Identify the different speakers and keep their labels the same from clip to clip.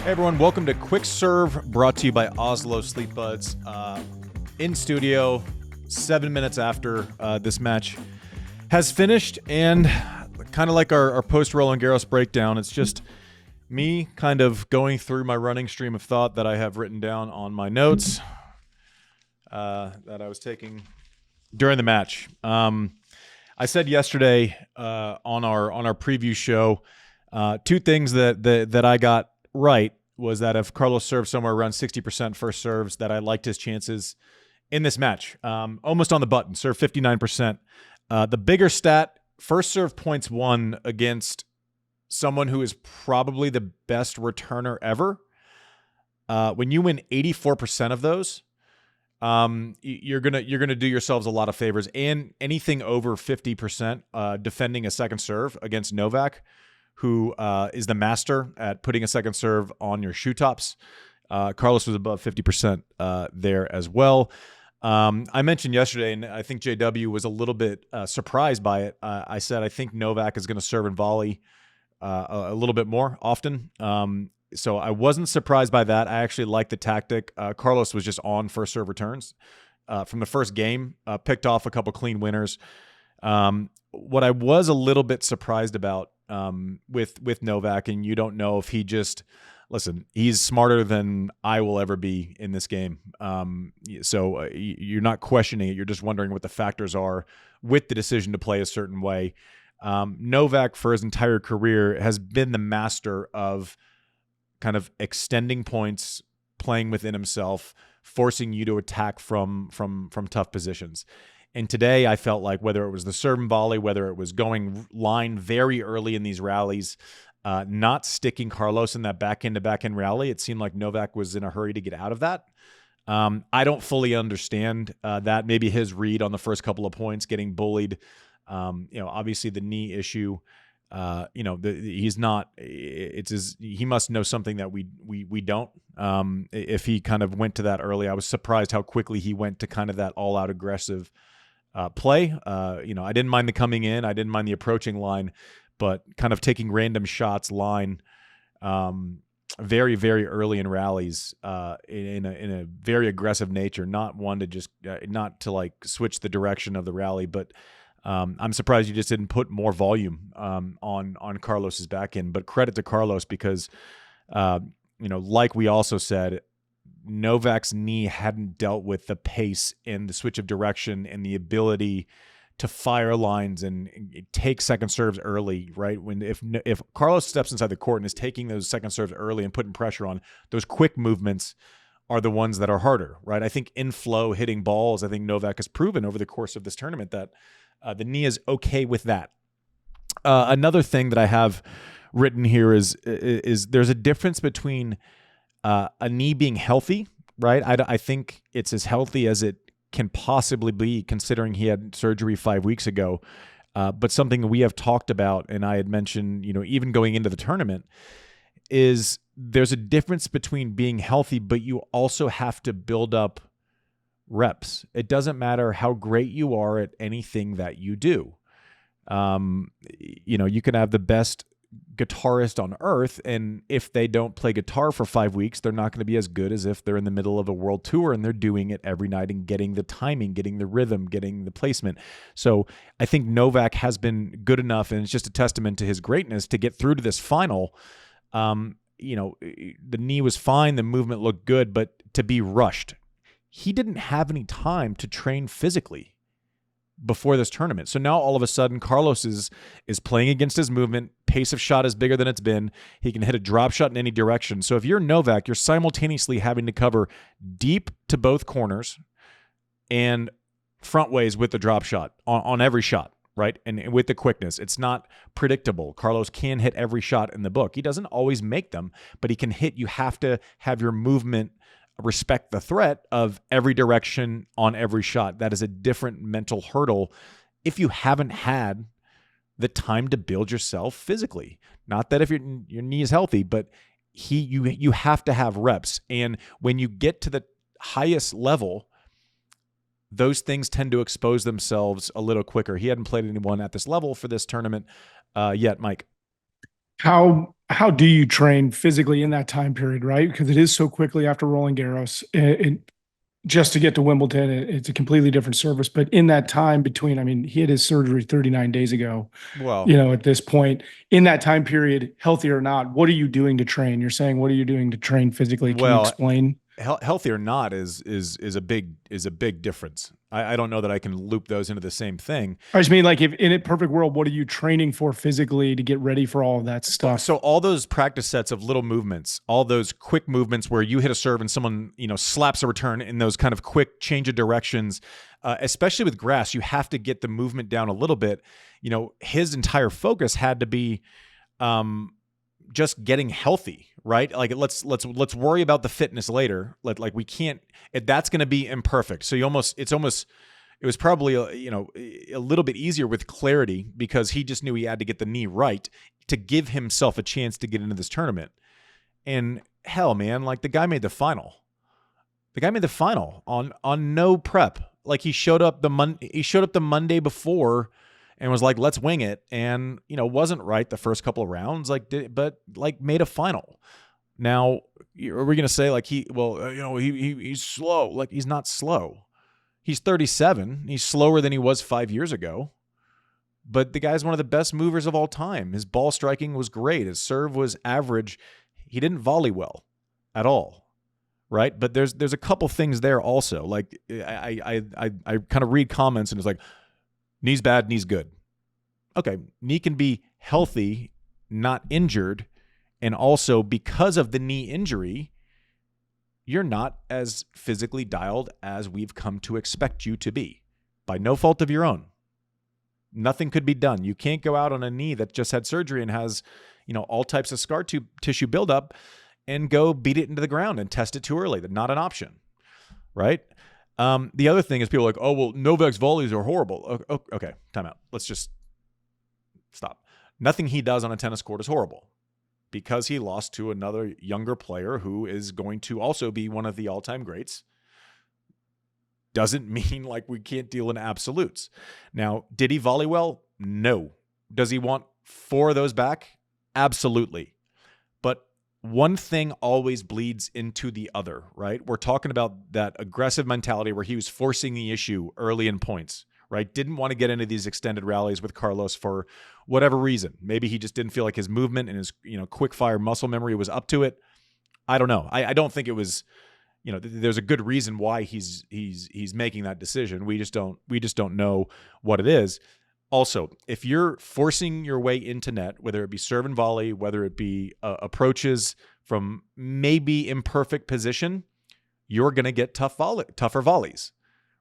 Speaker 1: Hey everyone, welcome to Quick Serve, brought to you by Oslo Sleep Buds. In studio, 7 minutes after this match has finished, and kind of like our post Roland Garros breakdown, it's just me kind of going through my running stream of thought that I have written down on my notes that I was taking during the match. I said yesterday on our preview show, two things that I got right was that if Carlos served somewhere around 60% first serves, that I liked his chances in this match. Almost on the button, served 59%. The bigger stat, first serve points won against someone who is probably the best returner ever. When you win 84% of those, you're gonna do yourselves a lot of favors. And anything over 50% defending a second serve against Novak, who is the master at putting a second serve on your shoe tops. Carlos was above 50% there as well. I mentioned yesterday, and I think JW was a little bit surprised by it. I said I think Novak is going to serve and volley a little bit more often. So I wasn't surprised by that. I actually liked the tactic. Carlos was just on first serve returns from the first game, picked off a couple clean winners. What I was a little bit surprised about with Novak, and you don't know if he just listen, he's smarter than I will ever be in this game. So you're not questioning it. You're just wondering what the factors are with the decision to play a certain way. Novak, for his entire career, has been the master of kind of extending points, playing within himself, forcing you to attack from tough positions. And today I felt like whether it was the serve and volley, whether it was going line very early in these rallies, not sticking Carlos in that back-end rally, it seemed like Novak was in a hurry to get out of that. I don't fully understand that. Maybe his read on the first couple of points, getting bullied, obviously the knee issue, he's not, he must know something that we don't. If he kind of went to that early, I was surprised how quickly he went to kind of that all-out aggressive play. I didn't mind the coming in. I didn't mind the approaching line, but kind of taking random shots line very, very early in rallies in a very aggressive nature, not one to just not to like switch the direction of the rally. But I'm surprised you just didn't put more volume on Carlos's back end. But credit to Carlos because, like we also said, Novak's knee hadn't dealt with the pace and the switch of direction and the ability to fire lines and take second serves early, right? If Carlos steps inside the court and is taking those second serves early and putting pressure on, those quick movements are the ones that are harder, right? I think in flow hitting balls, I think Novak has proven over the course of this tournament that the knee is okay with that. Another thing that I have written here is there's a difference between a knee being healthy, right? I think it's as healthy as it can possibly be considering he had surgery 5 weeks ago. But something we have talked about, and I had mentioned, even going into the tournament, is there's a difference between being healthy, but you also have to build up reps. It doesn't matter how great you are at anything that you do. You can have the best guitarist on earth, and if they don't play guitar for 5 weeks, they're not going to be as good as if they're in the middle of a world tour and they're doing it every night and getting the timing, getting the rhythm, getting the placement. So I think Novak has been good enough, and it's just a testament to his greatness to get through to this final. The knee was fine, the movement looked good, but to be rushed, he didn't have any time to train physically before this tournament. So now all of a sudden Carlos is playing against his movement. Pace of shot is bigger than it's been. He can hit a drop shot in any direction. So if you're Novak, you're simultaneously having to cover deep to both corners and front ways with the drop shot on every shot, right? And with the quickness, it's not predictable. Carlos can hit every shot in the book. He doesn't always make them, but he can hit. You have to have your movement respect the threat of every direction on every shot. That is a different mental hurdle if you haven't had the time to build yourself physically. Not that if your knee is healthy, but you have to have reps. And when you get to the highest level, those things tend to expose themselves a little quicker. He hadn't played anyone at this level for this tournament yet, Mike.
Speaker 2: How how do you train physically in that time period, right? Because it is so quickly after Roland Garros. Just to get to Wimbledon, it's a completely different service. But in that time between, I mean, he had his surgery 39 days ago.
Speaker 1: Well,
Speaker 2: At this point, in that time period, healthy or not, what are you doing to train? You're saying, what are you doing to train physically? Can you
Speaker 1: well,
Speaker 2: explain?
Speaker 1: healthy or not is a big difference. I don't know that I can loop those into the same thing.
Speaker 2: I just mean, like, if in a perfect world, what are you training for physically to get ready for all of that
Speaker 1: So
Speaker 2: stuff?
Speaker 1: all those practice sets of little movements, all those quick movements where you hit a serve and someone slaps a return in those kind of quick change of directions, especially with grass, you have to get the movement down a little bit. His entire focus had to be um, just getting healthy, right? Like let's worry about the fitness later. Like we can't. That's going to be imperfect. So it was probably a little bit easier with clarity because he just knew he had to get the knee right to give himself a chance to get into this tournament. And hell, man, like the guy made the final. The guy made the final on no prep. Like he showed up the Monday before and was like, let's wing it. And, wasn't right the first couple of rounds, but made a final. Now, are we going to say like he's slow? Like he's not slow. He's 37. He's slower than he was 5 years ago. But the guy's one of the best movers of all time. His ball striking was great. His serve was average. He didn't volley well at all, right? But there's a couple things there also. Like I kind of read comments and it's like, knee's bad, knee's good. Okay, knee can be healthy, not injured, and also because of the knee injury, you're not as physically dialed as we've come to expect you to be, by no fault of your own. Nothing could be done. You can't go out on a knee that just had surgery and has, all types of scar tissue buildup and go beat it into the ground and test it too early. That's not an option, right? The other thing is people are like, oh, well, Novak's volleys are horrible. Okay, time out. Let's just stop. Nothing he does on a tennis court is horrible because he lost to another younger player who is going to also be one of the all-time greats. Doesn't mean like we can't deal in absolutes. Now, did he volley well? No. Does he want 4 of those back? Absolutely. But one thing always bleeds into the other, right? We're talking about that aggressive mentality where he was forcing the issue early in points, right? Didn't want to get into these extended rallies with Carlos for whatever reason. Maybe he just didn't feel like his movement and his, quick fire muscle memory was up to it. I don't know. I don't think it was, there's a good reason why he's making that decision. We just don't know what it is. Also, if you're forcing your way into net, whether it be serve and volley, whether it be approaches from maybe imperfect position, you're going to get tougher volleys,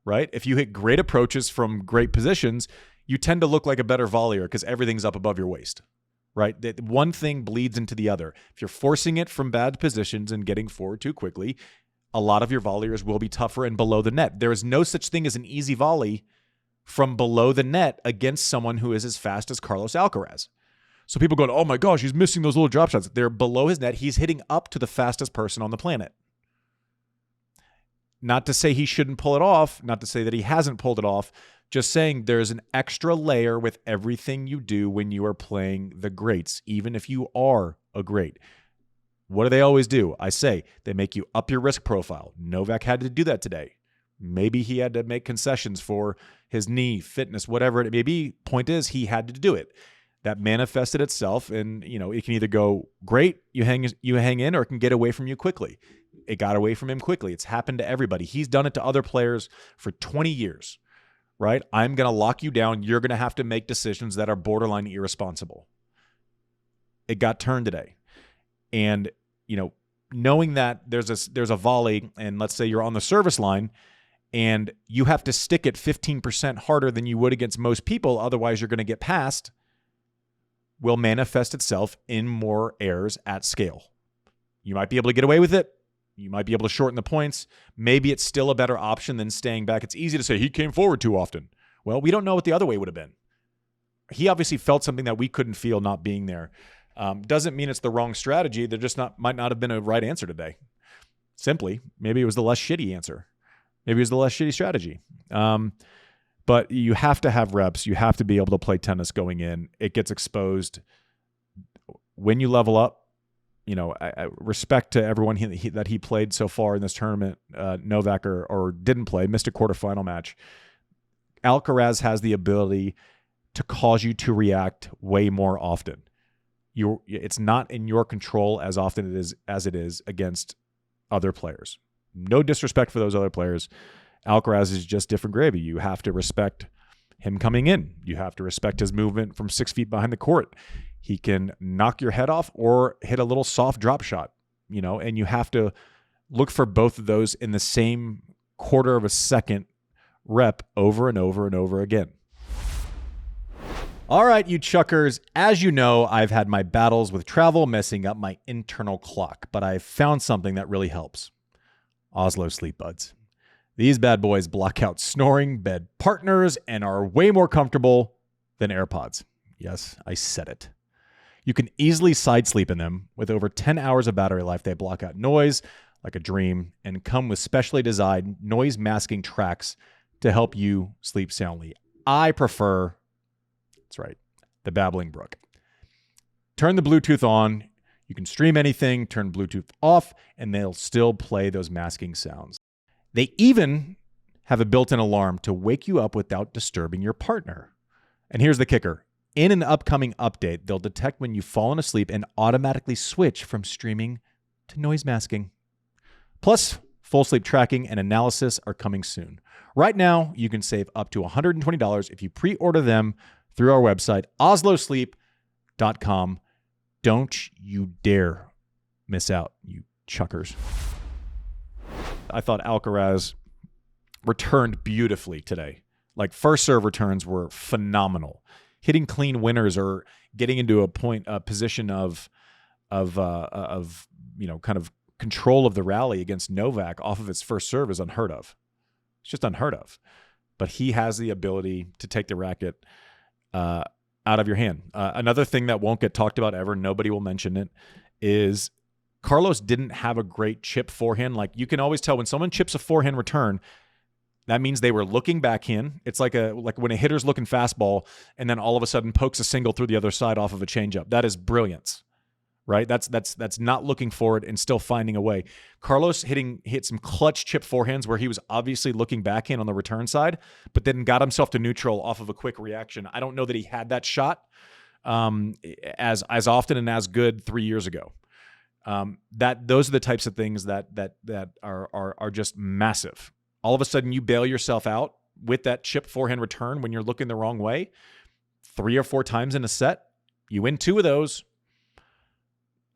Speaker 1: right? If you hit great approaches from great positions, you tend to look like a better volleyer because everything's up above your waist, right? That one thing bleeds into the other. If you're forcing it from bad positions and getting forward too quickly, a lot of your volleyers will be tougher and below the net. There is no such thing as an easy volley from below the net against someone who is as fast as Carlos Alcaraz. So people going, oh my gosh, he's missing those little drop shots. They're below his net. He's hitting up to the fastest person on the planet. Not to say he shouldn't pull it off, not to say that he hasn't pulled it off, just saying there's an extra layer with everything you do when you are playing the greats, even if you are a great. What do they always do? I say they make you up your risk profile. Novak had to do that today. Maybe he had to make concessions for his knee, fitness, whatever it may be. Point is, he had to do it. That manifested itself, and it can either go great, you hang in, or it can get away from you quickly. It got away from him quickly. It's happened to everybody. He's done it to other players for 20 years, right? I'm going to lock you down. You're going to have to make decisions that are borderline irresponsible. It got turned today. And, knowing that there's a volley, and let's say you're on the service line, and you have to stick it 15% harder than you would against most people, otherwise you're going to get passed, will manifest itself in more errors at scale. You might be able to get away with it. You might be able to shorten the points. Maybe it's still a better option than staying back. It's easy to say he came forward too often. Well, we don't know what the other way would have been. He obviously felt something that we couldn't feel not being there. Doesn't mean it's the wrong strategy. There just might not have been a right answer today. Simply, maybe it was the less shitty answer. Maybe it was the less shitty strategy. But you have to have reps. You have to be able to play tennis going in. It gets exposed when you level up, I respect to everyone that he played so far in this tournament, Novak or didn't play, missed a quarterfinal match. Alcaraz has the ability to cause you to react way more often. It's not in your control as often as it is against other players. No disrespect for those other players. Alcaraz is just different gravy. You have to respect him coming in. You have to respect his movement from 6 feet behind the court. He can knock your head off or hit a little soft drop shot, and you have to look for both of those in the same quarter of a second rep over and over and over again. All right, you chuckers, as you know, I've had my battles with travel messing up my internal clock, but I've found something that really helps. Oslo Sleep Buds. These bad boys block out snoring bed partners and are way more comfortable than AirPods. Yes, I said it. You can easily side sleep in them. With over 10 hours of battery life, they block out noise like a dream and come with specially designed noise masking tracks to help you sleep soundly. I prefer, that's right, the Babbling Brook. Turn the Bluetooth on. You can stream anything, turn Bluetooth off, and they'll still play those masking sounds. They even have a built-in alarm to wake you up without disturbing your partner. And here's the kicker. In an upcoming update, they'll detect when you've fallen asleep and automatically switch from streaming to noise masking. Plus, full sleep tracking and analysis are coming soon. Right now, you can save up to $120 if you pre-order them through our website, oslosleep.com. Don't you dare miss out, you chuckers. I thought Alcaraz returned beautifully today. Like, first serve returns were phenomenal. Hitting clean winners or getting into a position of kind of control of the rally against Novak off of its first serve is unheard of. It's just unheard of. But he has the ability to take the racket out of your hand. Another thing that won't get talked about ever, nobody will mention it, is Carlos didn't have a great chip forehand. Like, you can always tell when someone chips a forehand return, that means they were looking backhand. It's like when a hitter's looking fastball and then all of a sudden pokes a single through the other side off of a changeup. That is brilliance, right? That's not looking forward and still finding a way. Carlos hit some clutch chip forehands where he was obviously looking backhand on the return side, but then got himself to neutral off of a quick reaction. I don't know that he had that shot as often and as good 3 years ago. Those are the types of things that are just massive. All of a sudden, you bail yourself out with that chip forehand return when you're looking the wrong way 3 or 4 times in a set. You win 2 of those.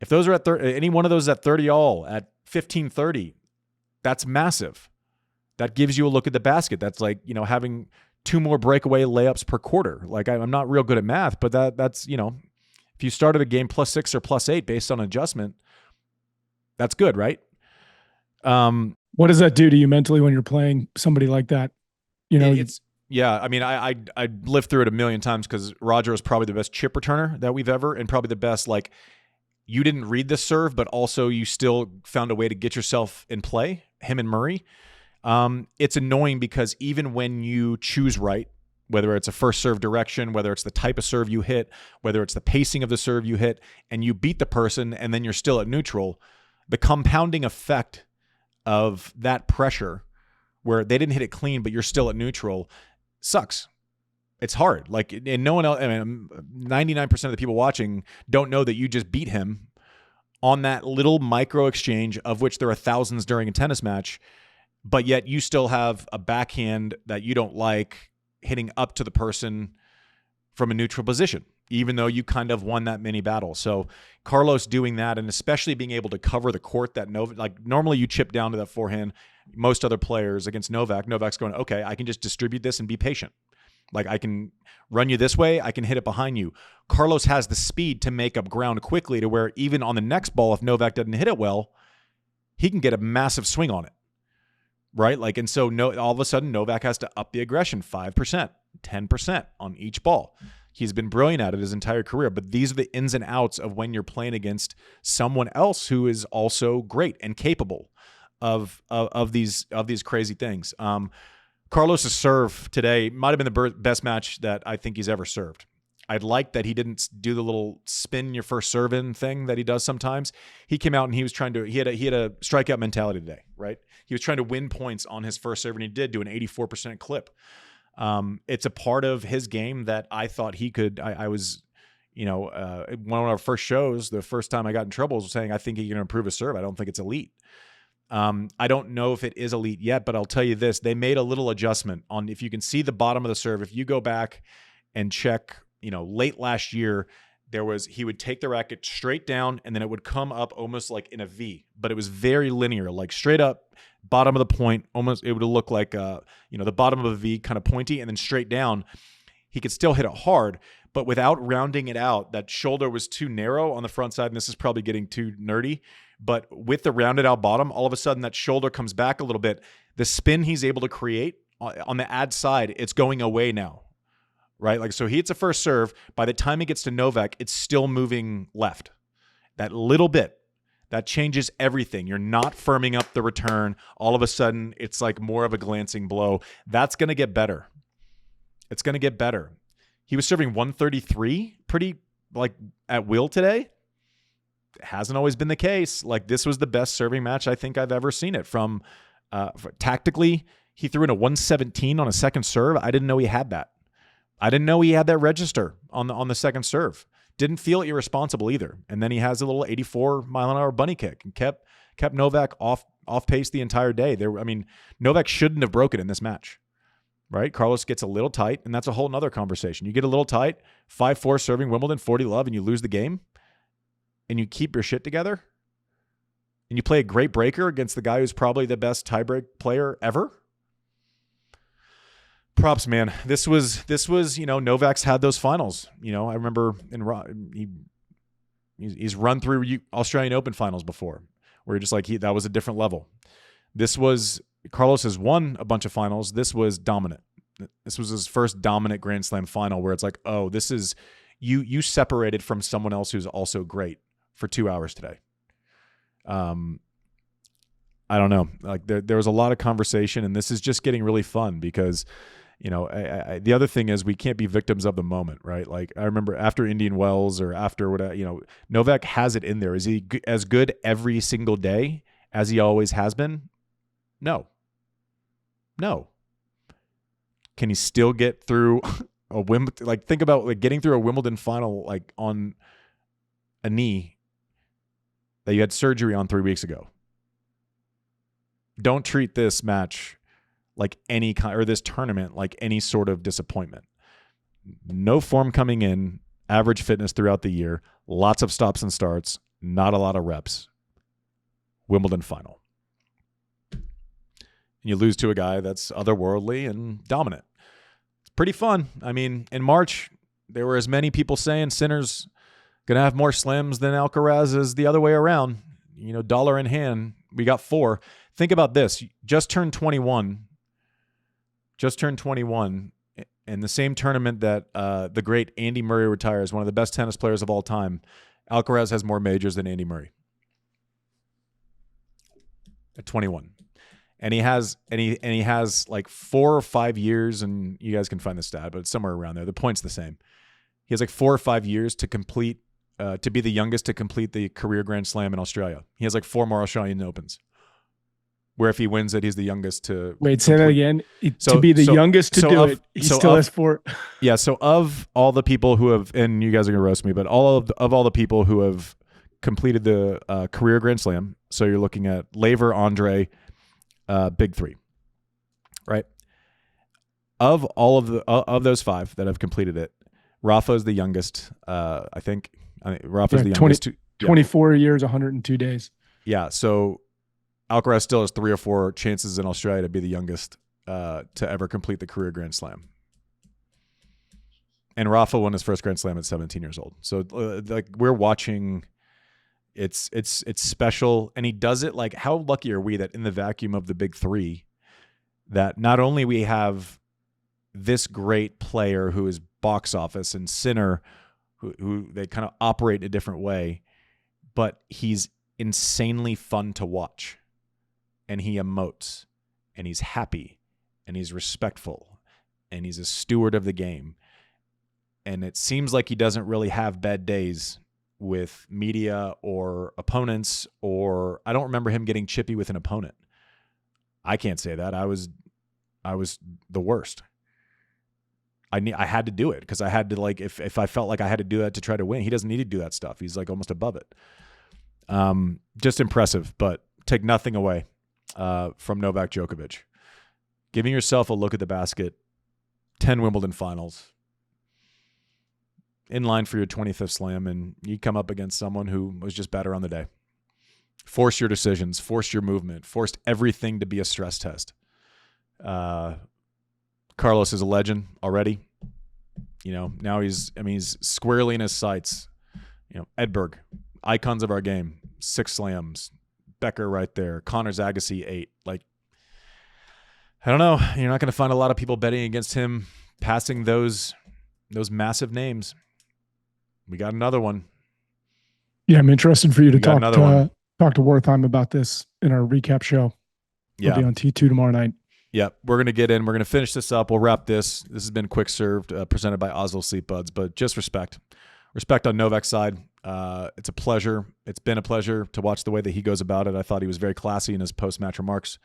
Speaker 1: If those are at any one of those at 30 all, at 15-30, that's massive. That gives you a look at the basket. That's like, having 2 more breakaway layups per quarter. Like, I'm not real good at math, but that's, if you started a game +6 or +8 based on adjustment, that's good, right?
Speaker 2: What does that do to you mentally when you're playing somebody like that?
Speaker 1: Yeah. I mean, I lived through it a million times because Roger is probably the best chip returner that we've ever, and probably the best, like, you didn't read the serve, but also you still found a way to get yourself in play, him and Murray. It's annoying because even when you choose right, whether it's a first serve direction, whether it's the type of serve you hit, whether it's the pacing of the serve you hit, and you beat the person and then you're still at neutral, the compounding effect of that pressure where they didn't hit it clean, but you're still at neutral, sucks. It's hard. Like, and no one else, 99% of the people watching don't know that you just beat him on that little micro exchange, of which there are thousands during a tennis match, but yet you still have a backhand that you don't like hitting up to the person from a neutral position, even though you kind of won that mini battle. So Carlos doing that, and especially being able to cover the court that normally you chip down to that forehand. Most other players against Novak's going, okay, I can just distribute this and be patient. Like, I can run you this way, I can hit it behind you. Carlos has the speed to make up ground quickly to where even on the next ball, if Novak doesn't hit it well, he can get a massive swing on it, right? Like, and so all of a sudden Novak has to up the aggression 5%, 10% on each ball. He's been brilliant at it his entire career, but these are the ins and outs of when you're playing against someone else who is also great and capable of these crazy things. Carlos's serve today might have been the best match that I think he's ever served. I liked that he didn't do the little spin your first serve in thing that he does sometimes. He came out and he was trying to, he had a strikeout mentality today, right? He was trying to win points on his first serve, and he did do an 84% clip. It's a part of his game that I thought he could. I was, one of our first shows, the first time I got in trouble was saying, I think he can improve his serve. I don't think it's elite. I don't know if it is elite yet, but I'll tell you this, they made a little adjustment on, if you can see the bottom of the serve, if you go back and check, late last year, he would take the racket straight down and then it would come up almost like in a V, but it was very linear, like straight up, bottom of the point, almost, it would look like, the bottom of a V, kind of pointy, and then straight down. He could still hit it hard, but without rounding it out, that shoulder was too narrow on the front side, and this is probably getting too nerdy, but with the rounded out bottom, all of a sudden that shoulder comes back a little bit. The spin he's able to create on the ad side, it's going away now, right? Like, so he hits a first serve. By the time he gets to Novak, it's still moving left. That little bit, that changes everything. You're not firming up the return. All of a sudden, it's like more of a glancing blow. That's going to get better. It's going to get better. He was serving 133 pretty like at will today. It hasn't always been the case. Like, this was the best serving match I think I've ever seen it from. Tactically, he threw in a 117 on a second serve. I didn't know he had that. I didn't know he had that register on the second serve. Didn't feel irresponsible either. And then he has a little 84-mile-an-hour bunny kick and kept Novak off pace the entire day. Novak shouldn't have broken in this match, right? Carlos gets a little tight, and that's a whole nother conversation. You get a little tight, 5-4 serving Wimbledon, 40-love, and you lose the game, and you keep your shit together, and you play a great breaker against the guy who's probably the best tiebreak player ever. Props, man. This was Novak's had those finals. I remember he's run through Australian Open finals before, where you're just like, that was a different level. Carlos has won a bunch of finals. This was dominant. This was his first dominant Grand Slam final, where it's like, oh, this is you separated from someone else who's also great for 2 hours today. I don't know. Like, there was a lot of conversation, and this is just getting really fun because, the other thing is we can't be victims of the moment, right? Like, I remember after Indian Wells or after whatever, Novak has it in there. Is he as good every single day as he always has been? No. Can he still get through a Wimbledon? Like, think about like getting through a Wimbledon final, like on a knee that you had surgery on 3 weeks ago. Don't treat this match like any kind, or this tournament like any sort of disappointment. No form coming in, average fitness throughout the year, lots of stops and starts, not a lot of reps. Wimbledon final. And you lose to a guy that's otherworldly and dominant. It's pretty fun. In March, there were as many people saying Sinner's going to have more slams than Alcaraz is the other way around. Dollar in hand, we got 4. Think about this. Just turned 21 in the same tournament that the great Andy Murray retires, one of the best tennis players of all time. Alcaraz has more majors than Andy Murray at 21. And he has like 4 or 5 years, and you guys can find the stat, but it's somewhere around there. The point's the same. He has like 4 or 5 years to complete, to be the youngest to complete the career Grand Slam in Australia. He has like 4 more Australian Opens, where if he wins it, he's the youngest to
Speaker 2: wait. Say that again. To be the youngest to do it, he still has 4.
Speaker 1: Yeah. So of all the people who have, and you guys are gonna roast me, but all the people who have completed the career Grand Slam. So you're looking at Laver, Andre, big 3, right? Of all of those 5 that have completed it, Rafa's the youngest. I think Rafa's the youngest.
Speaker 2: 24 years, 102 days.
Speaker 1: Yeah. So Alcaraz still has 3 or 4 chances in Australia to be the youngest to ever complete the career Grand Slam. And Rafa won his first Grand Slam at 17 years old. So like, we're watching. It's special, and he does it like, how lucky are we that in the vacuum of the big 3, that not only we have this great player who is box office, and Sinner, who they kind of operate in a different way, but he's insanely fun to watch, and he emotes, and he's happy, and he's respectful, and he's a steward of the game. and it seems like he doesn't really have bad days with media or opponents, or I don't remember him getting chippy with an opponent. I can't say that. I was the worst. I had to do it because I had to, like, if I felt like I had to do that to try to win. He doesn't need to do that stuff. He's like almost above it. Just impressive, but take nothing away from Novak Djokovic. Giving yourself a look at the basket, 10 Wimbledon finals, in line for your 25th slam, and you come up against someone who was just better on the day. Forced your decisions, forced your movement, forced everything to be a stress test. Carlos is a legend already. Now he's squarely in his sights. Edberg, icons of our game, 6 slams. Becker right there. Connors Agassi, 8. Like, I don't know. You're not going to find a lot of people betting against him passing those massive names. We got another one.
Speaker 2: Yeah, I'm interested for you to talk to Wertheim about this in our recap show.
Speaker 1: Yeah.
Speaker 2: We'll be on T2 tomorrow night.
Speaker 1: Yeah, we're going to get in. We're going to finish this up. We'll wrap this. This has been Quick Served, presented by Oslo Sleep Buds. But just respect on Novak's side. It's a pleasure. It's been a pleasure to watch the way that he goes about it. I thought he was very classy in his post-match remarks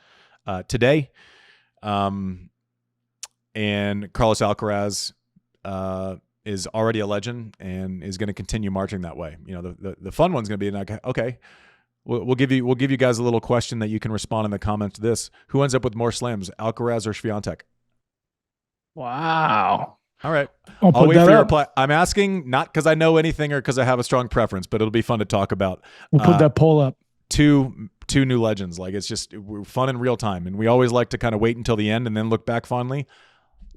Speaker 1: today. And Carlos Alcaraz is already a legend and is going to continue marching that way. The fun one's going to be like, okay, we'll give you guys a little question that you can respond in the comments to this. Who ends up with more slams, Alcaraz or Swiatek?
Speaker 2: Wow.
Speaker 1: All right.
Speaker 2: I'll
Speaker 1: wait for your reply. I'm asking not because I know anything or because I have a strong preference, but it'll be fun to talk about.
Speaker 2: We'll put that poll up.
Speaker 1: Two new legends. Like, it's just fun in real time. And we always like to kind of wait until the end and then look back fondly.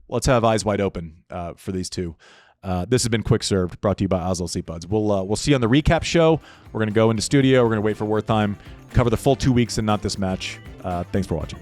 Speaker 1: Let's have eyes wide open for these two. This has been Quick Served, brought to you by Oslo Sleep Buds. We'll see you on the recap show. We're going to go into studio. We're going to wait for Wertheim, cover the full 2 weeks and not this match. Thanks for watching.